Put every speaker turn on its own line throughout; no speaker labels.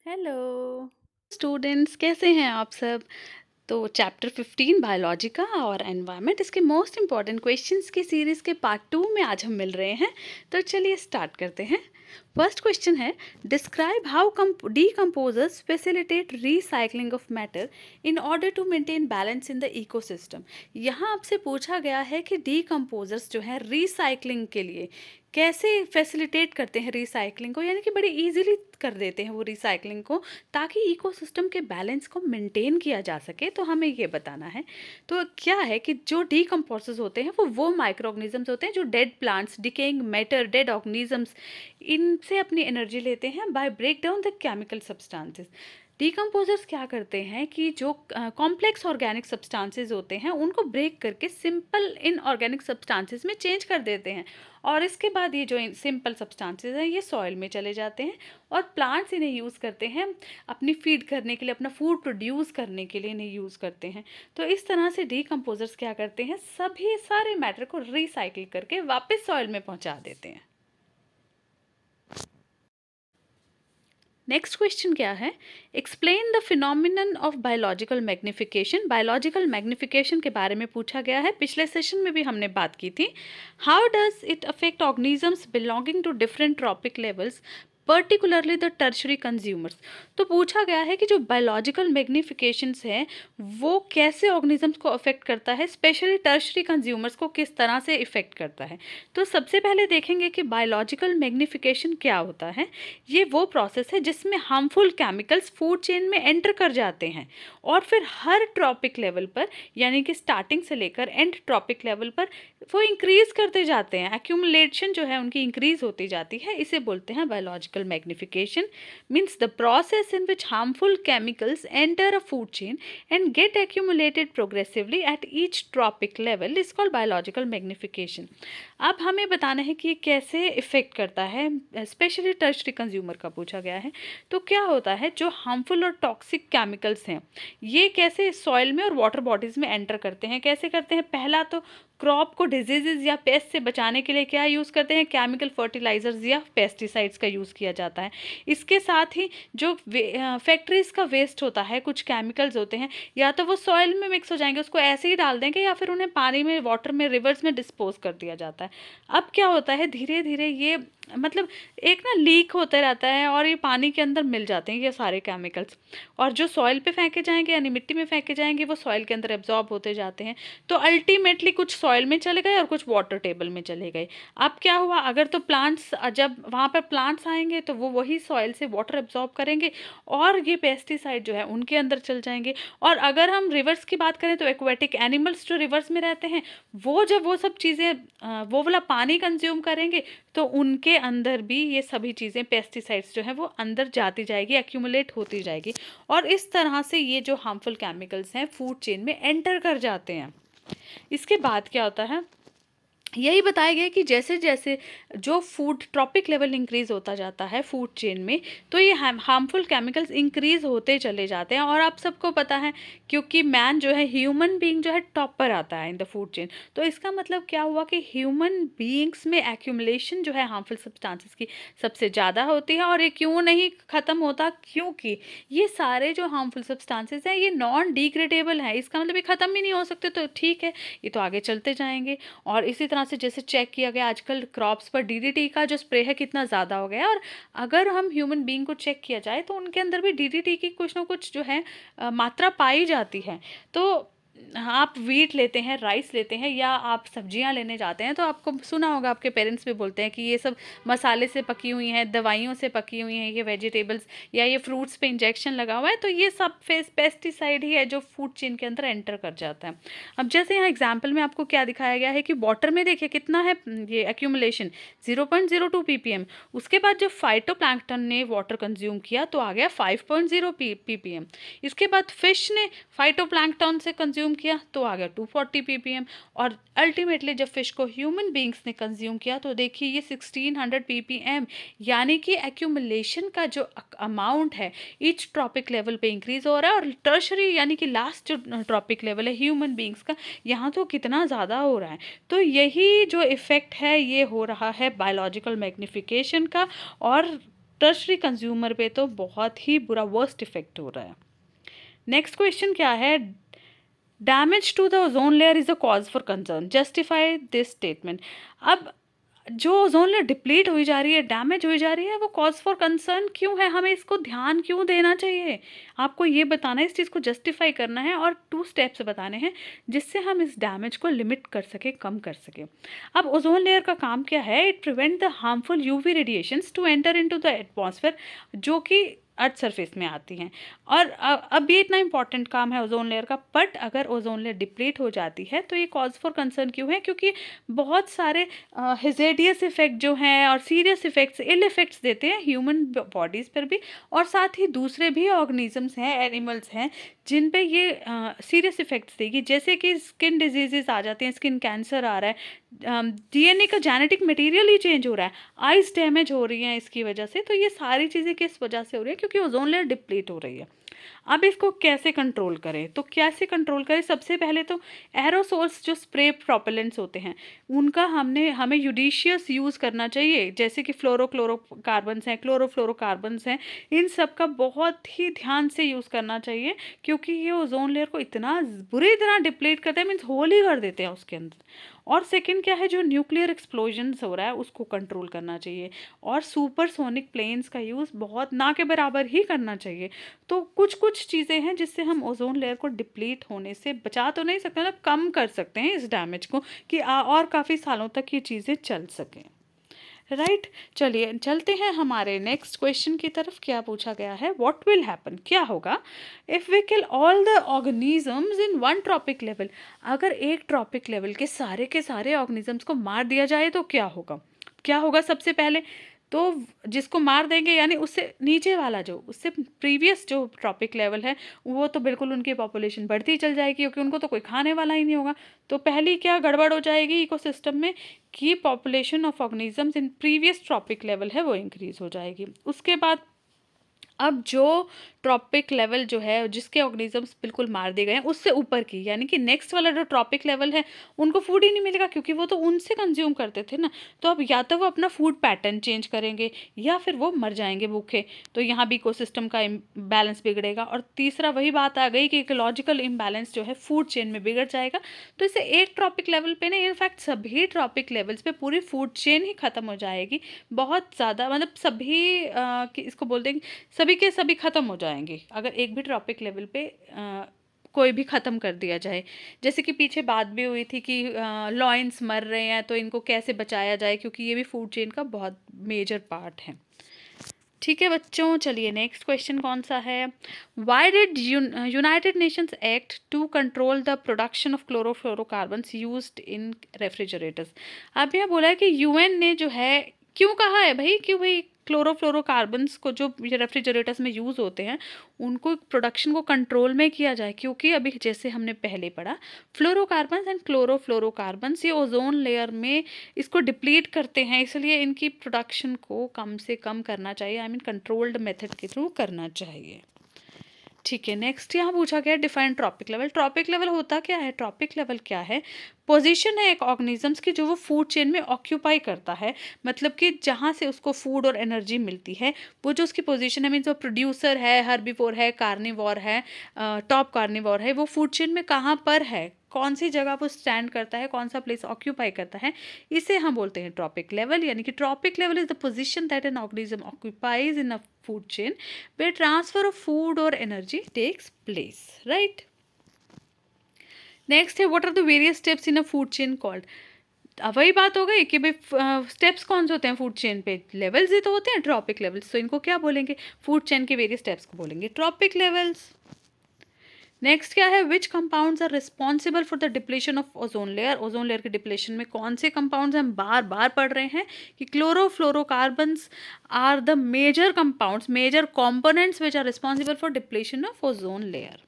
Hello students, कैसे हैं आप सब। तो चैप्टर 15 बायोलॉजी का और एनवायरनमेंट, इसके मोस्ट इंपॉर्टेंट क्वेश्चंस की सीरीज के पार्ट 2 में आज हम मिल रहे हैं। तो चलिए स्टार्ट करते हैं। फर्स्ट क्वेश्चन है, describe how decomposers facilitate recycling of matter in order to maintain balance in the ecosystem. यहाँ आपसे पूछा गया है कि डीकम्पोजर्स जो है रिसाइकलिंग के लिए कैसे फैसिलिटेट करते हैं रिसाइकलिंग को, यानी कि बड़े इजीली कर देते हैं वो रिसाइकलिंग को, ताकि इकोसिस्टम के बैलेंस को मेंटेन किया जा सके। तो हमें ये बताना है। तो क्या है कि जो डीकम्पोजर्स होते हैं वो माइक्रो ऑर्गेनिजम्स होते हैं जो dead plants, decaying matter, dead organisms, इनसे अपनी एनर्जी लेते हैं by break down the chemical substances. Decomposers क्या करते हैं कि जो कॉम्प्लेक्स ऑर्गेनिक सब्सटेंसेस होते हैं उनको ब्रेक करके सिंपल इनऑर्गेनिक सब्सटेंसेस में चेंज कर देते हैं, और इसके बाद ये जो सिंपल सब्सटेंसेस हैं ये सॉइल में चले जाते हैं और प्लांट्स इन्हें यूज़ करते हैं अपनी फीड करने के लिए, अपना फूड प्रोड्यूस करने के लिए इन्हें यूज़ करते हैं। तो इस तरह से डीकम्पोजर्स क्या करते हैं, सभी सारे मैटर को रिसाइकिल करके वापस सॉइल में पहुंचा देते हैं। नेक्स्ट क्वेश्चन क्या है, explain the phenomenon of biological magnification. Biological magnification के बारे में पूछा गया है, पिछले सेशन में भी हमने बात की थी। How does it affect organisms belonging to different trophic levels, particularly the tertiary consumers. तो पूछा गया है कि जो बायोलॉजिकल मैग्निफिकेशंस है वो कैसे ऑर्गेनिजम्स को अफेक्ट करता है, स्पेशली टर्शरी कंज्यूमर्स को किस तरह से इफेक्ट करता है। तो सबसे पहले देखेंगे कि बायोलॉजिकल मैग्निफिकेशन क्या होता है। ये वो प्रोसेस है जिसमें हार्मफुल केमिकल्स फूड चेन में एंटर कर जाते हैं और फिर हर ट्रॉपिक लेवल पर, यानी कि स्टार्टिंग से लेकर एंड ट्रॉपिक लेवल पर वो इंक्रीज करते जाते हैं। एक्यूमुलेशन जो है उनकी इंक्रीज होती जाती है, इसे बोलते हैं biological magnification. Means the process in which harmful chemicals enter a food chain and get accumulated progressively at each trophic level is called biological magnification. अब हमें बताना है कि ये कैसे इफेक्ट करता है, स्पेशली टर्शरी कंज्यूमर का पूछा गया है। तो क्या होता है, जो हार्मफुल और टॉक्सिक केमिकल्स हैं ये कैसे सॉइल में और वाटर बॉडीज़ में एंटर करते हैं। कैसे करते हैं, पहला तो क्रॉप को डिजीजेज या पेस्ट से बचाने के लिए क्या यूज़ करते हैं, केमिकल फर्टिलाइजर्स या पेस्टिसाइड्स का यूज़ किया जाता है। इसके साथ ही जो फैक्ट्रीज़ का वेस्ट होता है, कुछ केमिकल्स होते हैं, या तो वो सॉइल में मिक्स हो जाएंगे, उसको ऐसे ही डाल देंगे, या फिर उन्हें पानी में, वाटर में, रिवर्स में डिस्पोज कर दिया जाता है। अब क्या होता है, धीरे धीरे ये मतलब एक ना लीक होते रहता है और ये पानी के अंदर मिल जाते हैं ये सारे केमिकल्स, और जो सॉइल पे फेंके जाएंगे यानी मिट्टी में फेंके जाएंगे वो सॉइल के अंदर एब्जॉर्ब होते जाते हैं। तो अल्टीमेटली कुछ सॉइल में चले गए और कुछ वाटर टेबल में चले गए। अब क्या हुआ, अगर तो प्लांट्स, जब वहाँ पर प्लांट्स आएंगे तो वो वही सॉइल से वाटर एब्जॉर्ब करेंगे और ये पेस्टिसाइड जो है उनके अंदर चल जाएंगे। और अगर हम रिवर्स की बात करें तो एक्वेटिक एनिमल्स जो रिवर्स में रहते हैं वो जब वो सब चीज़ें वो वाला पानी कंज्यूम करेंगे तो उनके अंदर भी ये सभी चीज़ें, पेस्टिसाइड्स जो हैं वो अंदर जाती जाएगी, एक्यूमुलेट होती जाएगी, और इस तरह से ये जो हार्मफुल केमिकल्स हैं फूड चेन में एंटर कर जाते हैं। इसके बाद क्या होता है, यही बताया गया कि जैसे जैसे जो फूड ट्रॉपिक लेवल इंक्रीज होता जाता है फूड चेन में, तो ये हार्मफुल केमिकल्स इंक्रीज होते चले जाते हैं। और आप सबको पता है, क्योंकि मैन जो है, ह्यूमन बीइंग जो है टॉप पर आता है इन द फूड चेन, तो इसका मतलब क्या हुआ कि ह्यूमन बीइंग्स में एक्यूमुलेशन जो है हार्मफुल सब्सटेंसेस की सबसे ज़्यादा होती है। और ये क्यों नहीं ख़त्म होता, क्योंकि ये सारे जो हार्मफुल सब्सटेंसेस हैं ये नॉन डिग्रेडेबल हैं। इसका मतलब ये ख़त्म ही नहीं हो सकते, तो ठीक है, ये तो आगे चलते जाएंगे। और इसी तरह से जैसे चेक किया गया आजकल क्रॉप्स पर डीडीटी का जो स्प्रे है कितना ज़्यादा हो गया है, और अगर हम ह्यूमन बीइंग को चेक किया जाए तो उनके अंदर भी डीडीटी की कुछ ना कुछ जो है मात्रा पाई जाती है। तो आप वीट लेते हैं, राइस लेते हैं, या आप सब्जियां लेने जाते हैं तो आपको सुना होगा, आपके पेरेंट्स भी बोलते हैं कि ये सब मसाले से पकी हुई हैं, दवाइयों से पकी हुई हैं ये वेजिटेबल्स, या ये फ्रूट्स पे इंजेक्शन लगा हुआ है, तो ये सब पेस्टिसाइड ही है जो फूड चेन के अंदर एंटर कर जाता है। अब जैसे यहाँ एग्जाम्पल में आपको क्या दिखाया गया है कि वाटर में देखिए कितना है ये एक्यूमुलेशन, 0.02 ppm। उसके बाद जब फाइटोप्लैंक्टन ने वाटर कंज्यूम किया तो आ गया 5.0 ppm। इसके बाद फिश ने फाइटोप्लैंक्टन से कंज्यूम किया तो आ गया 240 ppm। और अल्टीमेटली जब फिश को ह्यूमन बींग्स ने कंज्यूम किया तो देखिए ये 1600 ppm, यानी कि एक्यूमुलेशन का जो अमाउंट है ईच ट्रॉपिक लेवल पे इंक्रीज हो रहा है। और टर्शरी यानी कि लास्ट जो ट्रॉपिक लेवल है ह्यूमन बींग्स का, यहाँ तो कितना ज़्यादा हो रहा है। तो यही जो इफ़ेक्ट है ये हो रहा है बायोलॉजिकल मैग्निफिकेशन का, और टर्शरी कंज्यूमर पे तो बहुत ही बुरा वर्स्ट इफेक्ट हो रहा है। नेक्स्ट क्वेश्चन क्या है, damage to the ozone layer is a cause for concern, justify this statement. अब जो ओजोन लेयर डिप्लीट हुई जा रही है, डैमेज हुई जा रही है, वो कॉज फॉर कंसर्न क्यों है, हमें इसको ध्यान क्यों देना चाहिए, आपको ये बताना है, इस चीज़ को जस्टिफाई करना है और 2 स्टेप्स बताने हैं जिससे हम इस डैमेज को लिमिट कर सके, कम कर सके। अब ओजोन लेयर का काम क्या है, it prevent the harmful UV radiations to enter into the atmosphere, जो कि अर्थ सरफेस में आती हैं। और अब ये इतना इंपॉर्टेंट काम है ओजोन लेयर का, बट अगर ओजोन लेयर डिप्लीट हो जाती है तो ये कॉज फॉर कंसर्न क्यों है, क्योंकि बहुत सारे हेजेडियस इफेक्ट जो हैं और सीरियस इफेक्ट्स, इल इफेक्ट्स देते हैं ह्यूमन बॉडीज़ पर भी, और साथ ही दूसरे भी ऑर्गेनिजम्स हैं, एनिमल्स हैं जिन पे ये सीरियस इफेक्ट्स देगी, जैसे कि स्किन डिजीजेस आ जाते हैं, स्किन कैंसर आ रहा है, डीएनए का जेनेटिक मटेरियल ही चेंज हो रहा है, आइज डैमेज हो रही हैं इसकी वजह से। तो ये सारी चीज़ें किस वजह से हो रही है, क्योंकि ओजोन लेयर डिप्लीट हो रही है। अब इसको कैसे कंट्रोल करें, तो कैसे कंट्रोल करें, सबसे पहले तो एरोसोल्स जो स्प्रे प्रोपेलेंट्स होते हैं उनका हमें यूडिशियस यूज़ करना चाहिए, जैसे कि फ्लोरोक्लोरोकार्बन्स हैं, क्लोरोफ्लोरोकार्बन्स हैं, इन सब का बहुत ही ध्यान से यूज़ करना चाहिए, क्योंकि ये ओजोन लेयर को इतना बुरी तरह डिप्लीट करते हैं, मीन्स होल ही कर देते हैं उसके अंदर। और सेकंड क्या है, जो न्यूक्लियर एक्सप्लोजन्स हो रहा है उसको कंट्रोल करना चाहिए, और सुपरसोनिक प्लेन्स का यूज़ बहुत ना के बराबर ही करना चाहिए। तो कुछ कुछ चीज़ें हैं जिससे हम ओजोन लेयर को डिप्लीट होने से बचा तो नहीं सकते, मतलब कम कर सकते हैं इस डैमेज को, कि और काफ़ी सालों तक ये चीज़ें चल सकें। राइट, चलिए चलते हैं हमारे नेक्स्ट क्वेश्चन की तरफ। क्या पूछा गया है, व्हाट विल हैपन, क्या होगा if we kill all the organisms in one trophic level, अगर एक ट्रॉपिक लेवल के सारे ऑर्गेनिजम्स को मार दिया जाए तो क्या होगा। क्या होगा सबसे पहले, तो जिसको मार देंगे यानी उससे नीचे वाला, जो उससे प्रीवियस जो ट्रॉपिक लेवल है, वो तो बिल्कुल उनकी पॉपुलेशन बढ़ती चल जाएगी, क्योंकि उनको तो कोई खाने वाला ही नहीं होगा। तो पहली क्या गड़बड़ हो जाएगी इकोसिस्टम में, कि population of organisms in previous trophic level है वो इंक्रीज हो जाएगी। उसके बाद अब जो ट्रॉपिक लेवल जो है, जिसके ऑर्गेनिजम्स बिल्कुल मार दिए गए हैं, उससे ऊपर की यानी कि नेक्स्ट वाला जो ट्रॉपिक लेवल है, उनको फूड ही नहीं मिलेगा, क्योंकि वो तो उनसे कंज्यूम करते थे ना। तो अब या तो वो अपना फूड पैटर्न चेंज करेंगे या फिर वो मर जाएंगे भूखे। तो यहाँ भी इकोसिस्टम का बैलेंस बिगड़ेगा। और तीसरा वही बात आ गई कि इकोलॉजिकल इम्बैलेंस जो है फूड चेन में बिगड़ जाएगा। तो इसे एक ट्रॉपिक लेवल पे नहीं, इनफैक्ट सभी ट्रॉपिक लेवल्स पे पूरी फूड चेन ही ख़त्म हो जाएगी। बहुत ज़्यादा, मतलब सभी इसको बोल देंगे सभी के सभी ख़त्म हो जाएंगे अगर एक भी ट्रॉपिक लेवल पे कोई भी ख़त्म कर दिया जाए। जैसे कि पीछे बात भी हुई थी कि लॉयंस मर रहे हैं, तो इनको कैसे बचाया जाए, क्योंकि ये भी फूड चेन का बहुत मेजर पार्ट है। ठीक है बच्चों, चलिए नेक्स्ट क्वेश्चन कौन सा है, why did United Nations act to control the production of chlorofluorocarbons used in refrigerators. अब यह बोला है कि यूएन ने जो है, क्यों कहा है भाई, क्यों भाई क्लोरोफ्लोरोकार्बन्स को जो रेफ्रिजरेटर्स में यूज़ होते हैं उनको प्रोडक्शन को कंट्रोल में किया जाए, क्योंकि अभी जैसे हमने पहले पढ़ा, फ्लोरोकार्बन्स एंड क्लोरोफ्लोरोकार्बन्स ये ओजोन लेयर में इसको डिप्लीट करते हैं, इसलिए इनकी प्रोडक्शन को कम से कम करना चाहिए, आई मीन कंट्रोल्ड मेथड के थ्रू करना चाहिए। ठीक है, नेक्स्ट यहाँ पूछा गया define trophic level. Trophic level होता क्या है, ट्रॉपिक लेवल क्या है, पोजीशन है एक ऑर्गेनिजम्स की जो वो फूड चेन में ऑक्यूपाई करता है, मतलब कि जहाँ से उसको फूड और एनर्जी मिलती है, वो जो उसकी पोजीशन है, मीन जो प्रोड्यूसर है, हर्बीवोर है, कार्निवोर है, टॉप कार्निवोर है, वो फूड चेन में कहाँ पर है, कौन सी जगह वो स्टैंड करता है, कौन सा प्लेस ऑक्यूपाई करता है, इसे हम बोलते हैं ट्रॉपिक लेवल। यानी कि tropic level is the position that an organism occupies in a food chain where transfer of food or energy takes place, right? Next है, what are the various steps in a food chain called? अब वही बात हो गई कि भाई steps कौन से होते हैं फूड चेन पे, लेवल्स ही तो होते हैं ट्रॉपिक लेवल्स, तो इनको क्या बोलेंगे, फूड चेन के वेरियस स्टेप्स को बोलेंगे ट्रॉपिक लेवल्स। नेक्स्ट क्या है, which compounds are responsible for the depletion of ozone layer. Ozone layer के डिप्लेशन में कौन से कंपाउंड्स, हम बार बार पढ़ रहे हैं कि chlorofluorocarbons are the major compounds, major components which are responsible for depletion of ozone layer.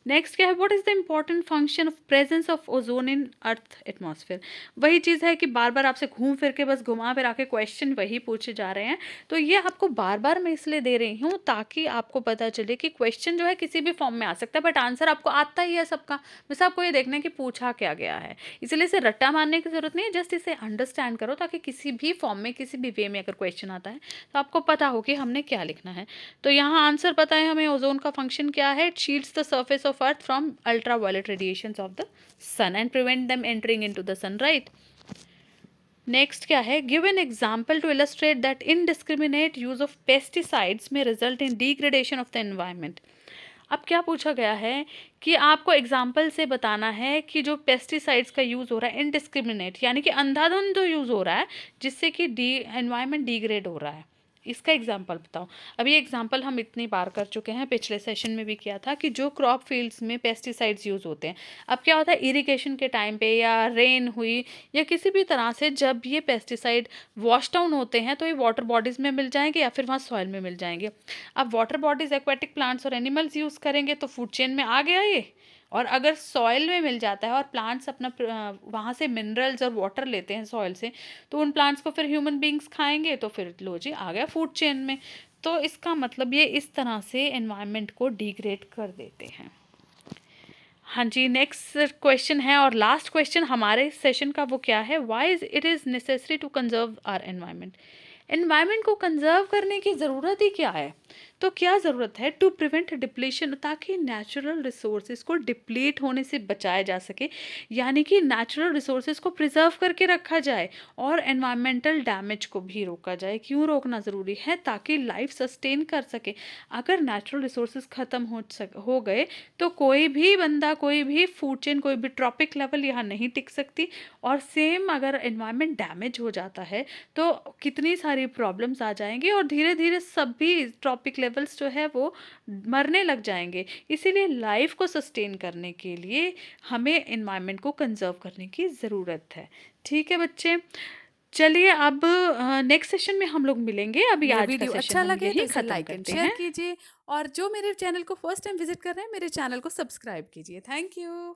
Next क्या है, what is the important function of presence of ozone in earth atmosphere. वही चीज़ है कि बार बार आपसे घूम फिर के बस घुमा फिरा के क्वेश्चन वही पूछे जा रहे हैं। तो ये आपको बार बार मैं इसलिए दे रही हूँ ताकि आपको पता चले कि क्वेश्चन जो है किसी भी फॉर्म में आ सकता है, बट आंसर आपको आता ही है सबका। बस आपको ये देखना है कि पूछा क्या गया है, इसलिए इसे रट्टा मारने की जरूरत नहीं है, जस्ट इसे अंडरस्टैंड करो ताकि किसी भी फॉर्म में किसी भी वे में अगर क्वेश्चन आता है तो आपको पता हो कि हमने क्या लिखना है। तो यहाँ आंसर पता है हमें, ओजोन का फंक्शन क्या है, it shields the surface of earth from ultraviolet radiations of the sun and prevent them entering into the sun, right. Next क्या है, give an example to illustrate that indiscriminate use of pesticides में result in degradation of the environment. अब क्या पूछा गया है कि आपको एग्जाम्पल से बताना है कि जो पेस्टिसाइड्स का यूज़ हो रहा है इनडिस्क्रिमिनेट, यानी कि अंधाधुंध जो यूज़ हो रहा है जिससे कि एनवायरनमेंट डिग्रेड हो रहा है, इसका एग्जाम्पल बताओ। अब ये एग्जाम्पल हम इतनी बार कर चुके हैं, पिछले सेशन में भी किया था कि जो क्रॉप फील्ड्स में पेस्टिसाइड्स यूज़ होते हैं, अब क्या होता है इरिगेशन के टाइम पे या रेन हुई या किसी भी तरह से जब ये पेस्टिसाइड वॉश डाउन होते हैं तो ये वाटर बॉडीज़ में मिल जाएंगे या फिर वहाँ सॉइल में मिल जाएंगे। अब वाटर बॉडीज़ एक्वेटिक प्लांट्स और एनिमल्स यूज़ करेंगे तो फूड चेन में आ गया ये, और अगर सॉइल में मिल जाता है और प्लांट्स अपना वहाँ से मिनरल्स और वाटर लेते हैं सॉइल से, तो उन प्लांट्स को फिर ह्यूमन बींग्स खाएंगे तो फिर लो जी आ गया फूड चेन में। तो इसका मतलब ये इस तरह से एनवायरनमेंट को डिग्रेड कर देते हैं। हाँ जी, नेक्स्ट क्वेश्चन है और लास्ट क्वेश्चन हमारे सेशन का, वो क्या है, why it is necessary to conserve our environment. Environment को कंजर्व करने की ज़रूरत ही क्या है, तो क्या ज़रूरत है, टू प्रिवेंट डिप्लीशन, ताकि नेचुरल रिसोर्सेज को डिप्लीट होने से बचाया जा सके, यानी कि नेचुरल रिसोर्सेज को प्रिजर्व करके रखा जाए और एनवायरमेंटल डैमेज को भी रोका जाए। क्यों रोकना ज़रूरी है, ताकि लाइफ सस्टेन कर सके। अगर नेचुरल रिसोर्सेज ख़त्म हो गए तो कोई भी बंदा, कोई भी फूड चेन, कोई भी ट्रॉपिक लेवल यहाँ नहीं टिक सकती। और सेम अगर एनवायरनमेंट डैमेज हो जाता है तो कितनी सारी प्रॉब्लम्स आ जाएंगी और धीरे धीरे सभी ट्रॉपिक लेवल्स जो है वो मरने लग जाएंगे। इसीलिए लाइफ को सस्टेन करने के लिए हमें एनवायरनमेंट को कंजर्व करने की ज़रूरत है। ठीक है बच्चे, चलिए अब नेक्स्ट सेशन में हम लोग मिलेंगे। अभी
मेरा
आज का
वीडियो
सेशन
अच्छा
हम
लगे तो
यही
इसे
ख़त्म
लाइक एंड
करते
शेयर
हैं।
कीजिए, और जो मेरे चैनल को फर्स्ट टाइम विजिट कर रहे हैं मेरे चैनल को सब्सक्राइब कीजिए। Thank you.